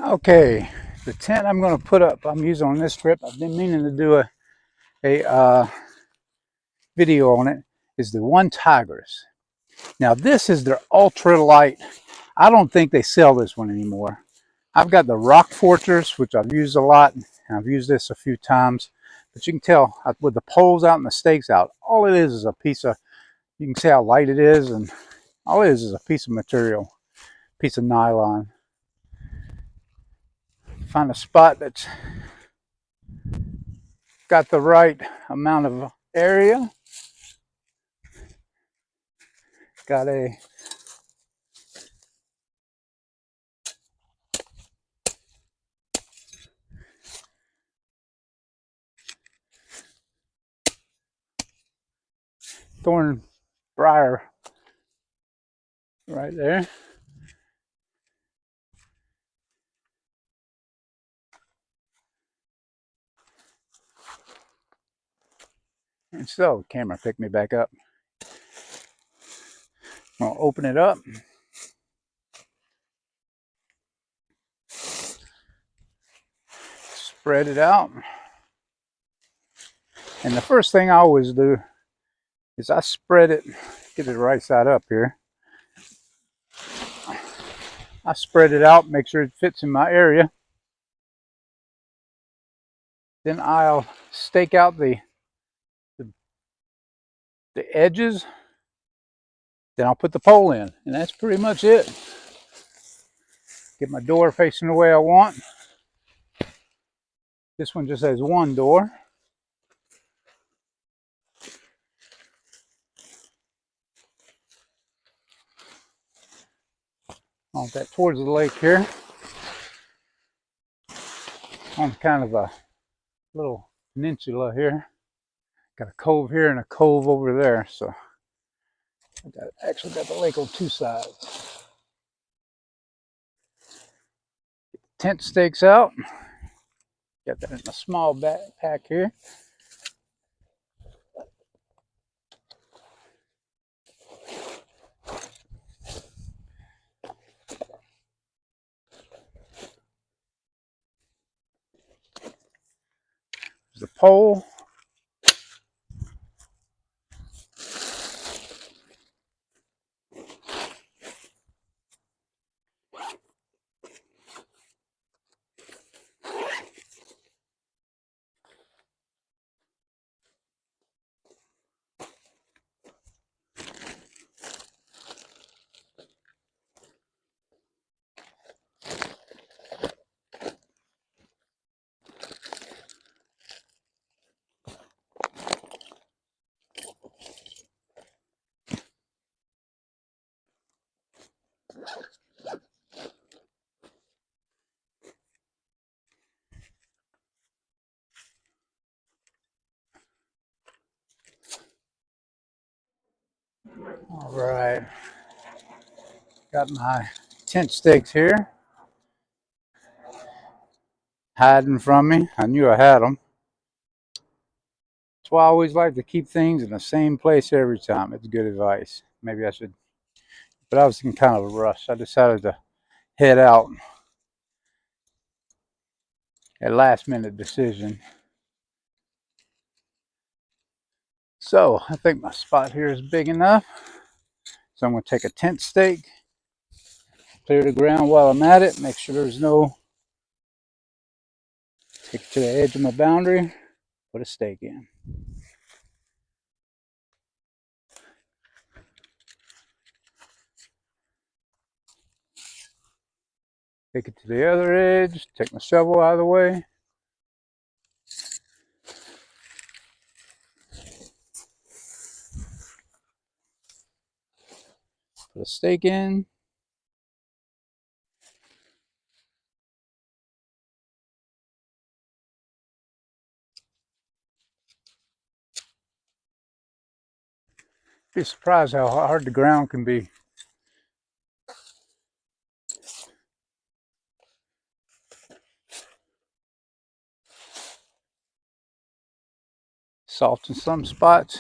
Okay, the tent I'm going to put up, I'm using on this trip. I've been meaning to do a video on it. Is the one Tigris. Now this is their ultra light. I don't think they sell this one anymore. I've got the Rock Fortress, which I've used a lot. And I've used this a few times, but you can tell with the poles out and the stakes out, all it is a piece of. You can see how light it is, and all it is a piece of material, piece of nylon. Find a spot that's got the right amount of area. Got a thorn briar right there. And so the camera picked me back up. I'll open it up. Spread it out. And the first thing I always do is I spread it, get it right side up here. I spread it out, make sure it fits in my area. Then I'll stake out the edges. Then I'll put the pole in, and that's pretty much it. Get my door facing the way I want. This one just has one door. I want that towards the lake here. On kind of a little peninsula here. Got a cove here and a cove over there, so I actually got the lake on two sides. Tent stakes out. Got that in a small backpack here. There's the pole. All right. Got my tent stakes here. Hiding from me. I knew I had them. That's why I always like to keep things in the same place every time. It's good advice. Maybe I should, but I was in kind of a rush. I decided to head out. A last minute decision. So I think my spot here is big enough. So I'm going to take a tent stake, clear the ground while I'm at it, make sure there's no, take it to the edge of my boundary, put a stake in. Take it to the other edge, take my shovel out of the way. Put a stake in. Be surprised how hard the ground can be. Soft in some spots.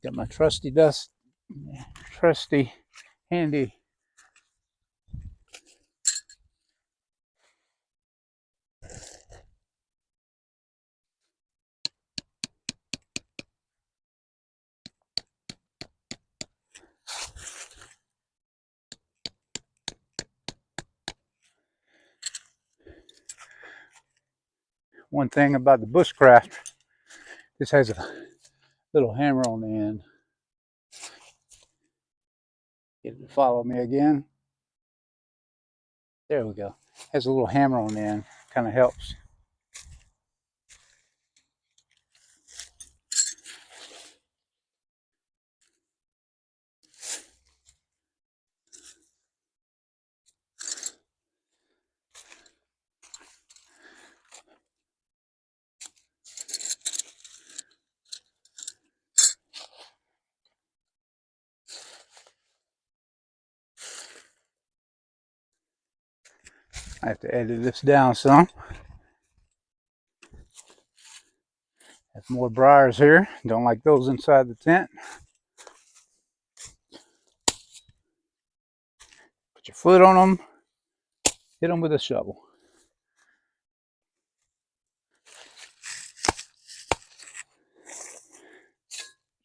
Got my trusty handy one thing about the bushcraft, this has a little hammer on the end. Get it to follow me again. There we go. Has a little hammer on the end. Kind of helps. I have to edit this down some. Have more briars here. Don't like those inside the tent. Put your foot on them. Hit them with a shovel.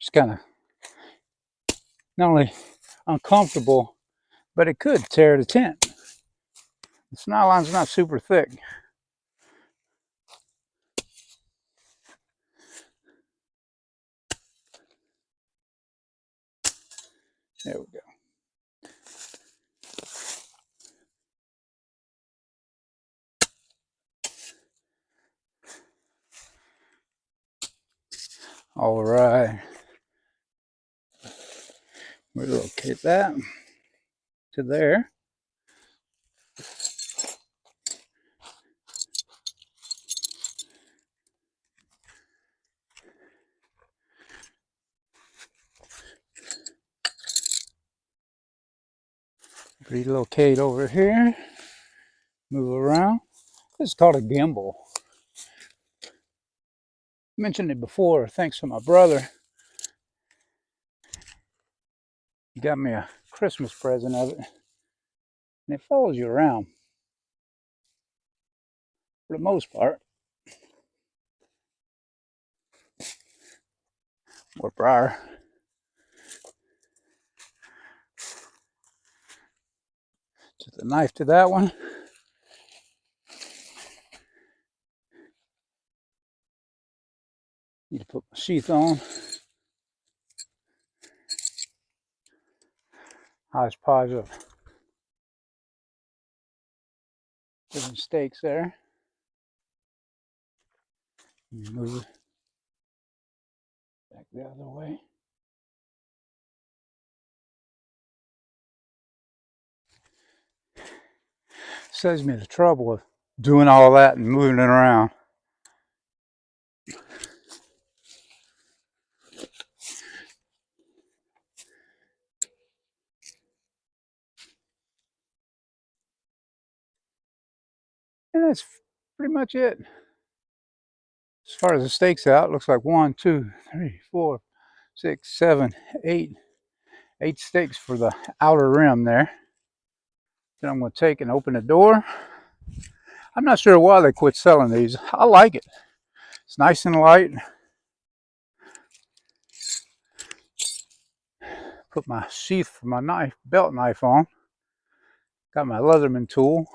Just kind of not only uncomfortable, but it could tear the tent. This nylin's not super thick. There we go. All right. Relocate that to there. Relocate over here. Move around. This is called a gimbal. I mentioned it before, thanks to my brother. He got me a Christmas present of it. And it follows you around for the most part. More briar. Just a knife to that one. Need to put my sheath on. Hodgepodge of different steaks there. Move it back the other way. Saves me the trouble of doing all that and moving it around. And that's pretty much it. As far as the stakes out, it looks like 1, 2, 3, 4, 6, 7, 8. 8 stakes for the outer rim there. Then I'm going to take and open the door. I'm not sure why they quit selling these. I like it. It's nice and light. Put my sheath for my knife, belt knife on. Got my Leatherman tool.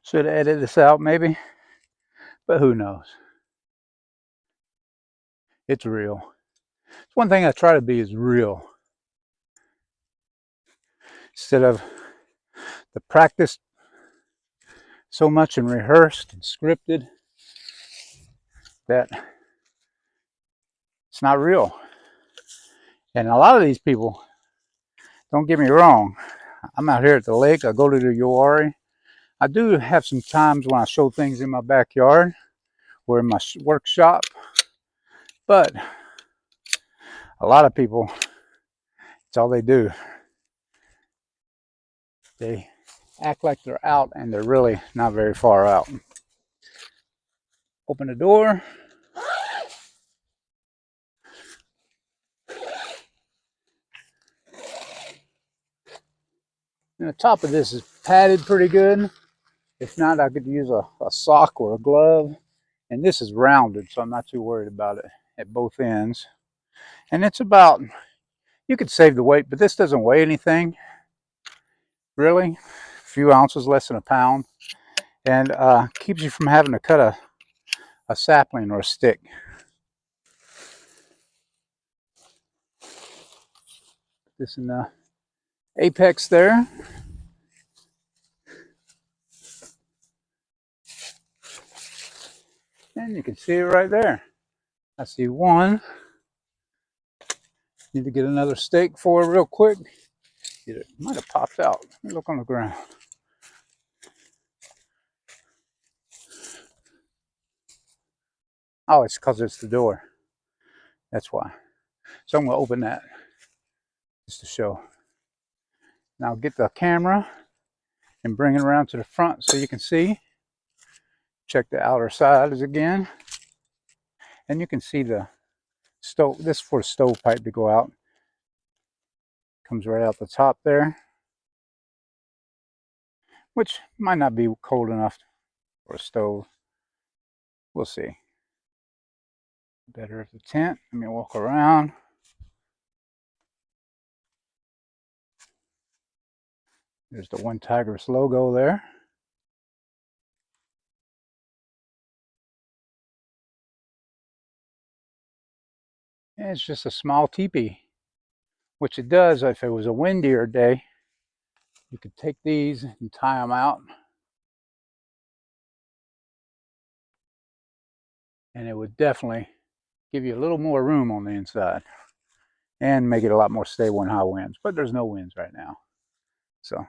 Should edit this out maybe, but who knows. It's real. It's one thing I try to be is real. Instead of the practice so much and rehearsed and scripted that it's not real. And a lot of these people, don't get me wrong, I'm out here at the lake, I go to the Uwharrie. I do have some times when I show things in my backyard or in my workshop, but a lot of people, it's all they do. They act like they're out and they're really not very far out. Open the door. And the top of this is padded pretty good. If not, I could use a sock or a glove. And this is rounded, so I'm not too worried about it at both ends. And it's about, you could save the weight, but this doesn't weigh anything, really. few ounces, less than a pound, and keeps you from having to cut a sapling or a stick. This in the apex there. And you can see it right there. I see one. Need to get another stake for it real quick. It might have popped out. Let me look on the ground. Oh, it's because it's the door. That's why. So I'm going to open that just to show. Now get the camera and bring it around to the front so you can see. Check the outer sides again. And you can see the stove. This is for the stovepipe to go out. Comes right out the top there, which might not be cold enough for a stove. We'll see. Better if the tent. Let me walk around. There's the one Tigris logo there. And it's just a small teepee, which it does if it was a windier day. You could take these and tie them out, and it would definitely give you a little more room on the inside and make it a lot more stable in high winds. But there's no winds right now. So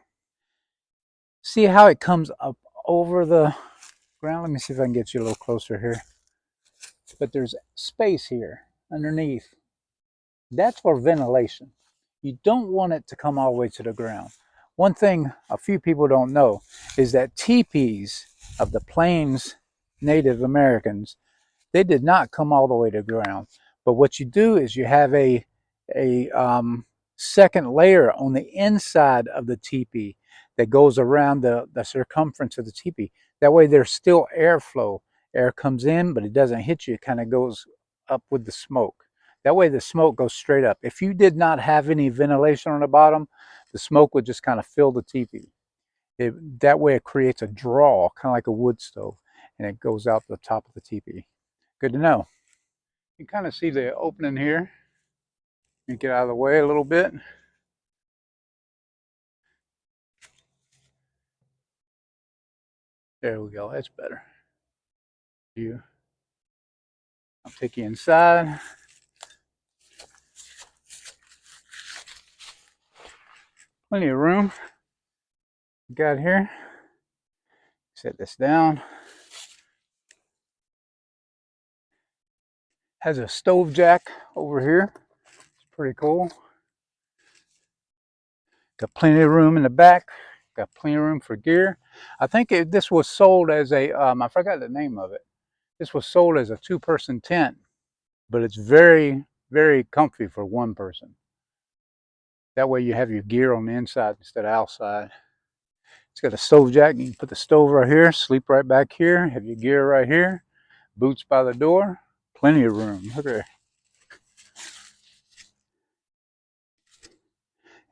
see how it comes up over the ground? Let me see if I can get you a little closer here. But there's space here underneath. That's for ventilation. You don't want it to come all the way to the ground. One thing a few people don't know is that teepees of the Plains Native Americans, they did not come all the way to the ground. But what you do is you have a second layer on the inside of the teepee that goes around the circumference of the teepee. That way there's still airflow. Air comes in, but it doesn't hit you. It kind of goes up with the smoke. That way the smoke goes straight up. If you did not have any ventilation on the bottom, the smoke would just kind of fill the teepee. That way it creates a draw, kind of like a wood stove, and it goes out the top of the teepee. Good to know. You can kind of see the opening here. You get out of the way a little bit. There we go. That's better. I'll take you inside. Plenty of room. Got here. Set this down. Has a stove jack over here. It's pretty cool. Got plenty of room in the back. Got plenty of room for gear. I think this was sold as a, I forgot the name of it. This was sold as a 2-person tent, but it's very, very comfy for 1 person. That way you have your gear on the inside instead of outside. It's got a stove jack. You can put the stove right here, sleep right back here, have your gear right here, boots by the door, plenty of room. Look at there.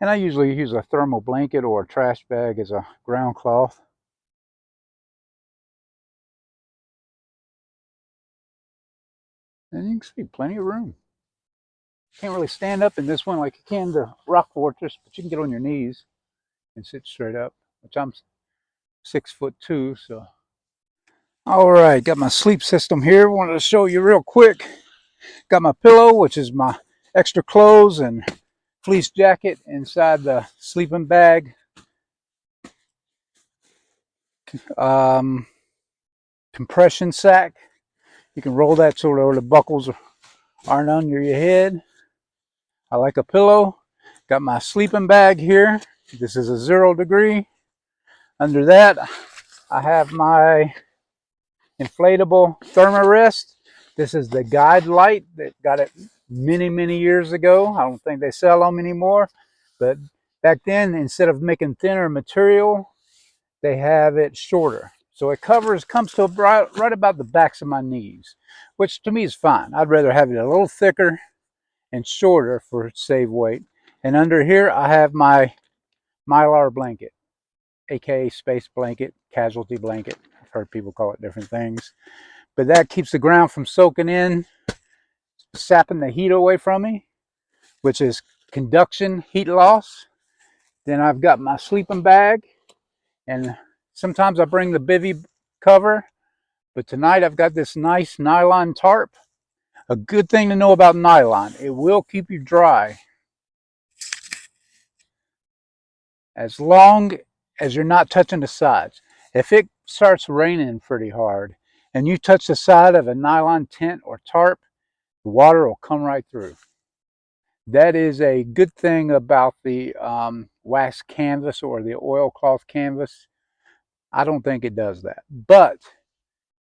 And I usually use a thermal blanket or a trash bag as a ground cloth. And you can see plenty of room. Can't really stand up in this one like you can the Rock Fortress, but you can get on your knees and sit straight up, which I'm 6'2", so. All right, got my sleep system here. Wanted to show you real quick. Got my pillow, which is my extra clothes and fleece jacket inside the sleeping bag. Compression sack. You can roll that so the buckles aren't under your head. I like a pillow. Got my sleeping bag here. This is a 0 degree. Under that, I have my inflatable thermarest. This is the guide light that got it many, many years ago. I don't think they sell them anymore. But back then, instead of making thinner material, they have it shorter. So it comes to right about the backs of my knees, which to me is fine. I'd rather have it a little thicker and shorter for save weight. And under here, I have my Mylar blanket. aka space blanket, casualty blanket. I've heard people call it different things. But that keeps the ground from soaking in, sapping the heat away from me, which is conduction heat loss. Then I've got my sleeping bag, and sometimes I bring the bivy cover, but tonight I've got this nice nylon tarp. A good thing to know about nylon, it will keep you dry as long as you're not touching the sides. If it starts raining pretty hard and you touch the side of a nylon tent or tarp, the water will come right through. That is a good thing about the wax canvas or the oilcloth canvas. I don't think it does that. But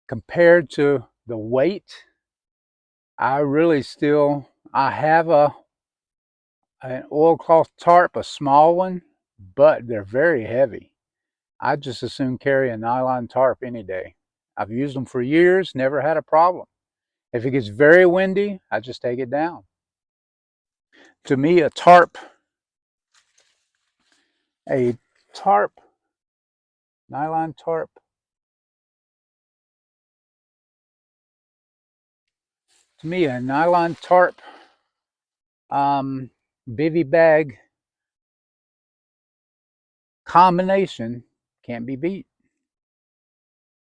compared to the weight, I really still, I have an oilcloth tarp, a small one, but they're very heavy. I just as soon carry a nylon tarp any day. I've used them for years, never had a problem. If it gets very windy, I just take it down. To me, a tarp, nylon tarp, to me, a nylon tarp bivy bag combination can't be beat.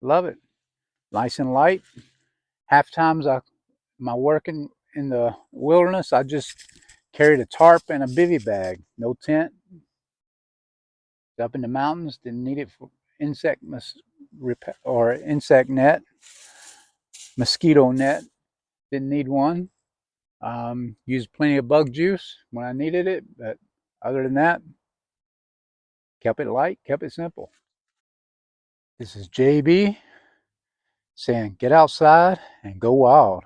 Love it. Nice and light. Half times my working in the wilderness, I just carried a tarp and a bivy bag. No tent. Up in the mountains, didn't need it for insect or insect net, mosquito net. Didn't need one. Used plenty of bug juice when I needed it, but other than that, kept it light, kept it simple. This is JB saying, get outside and go wild.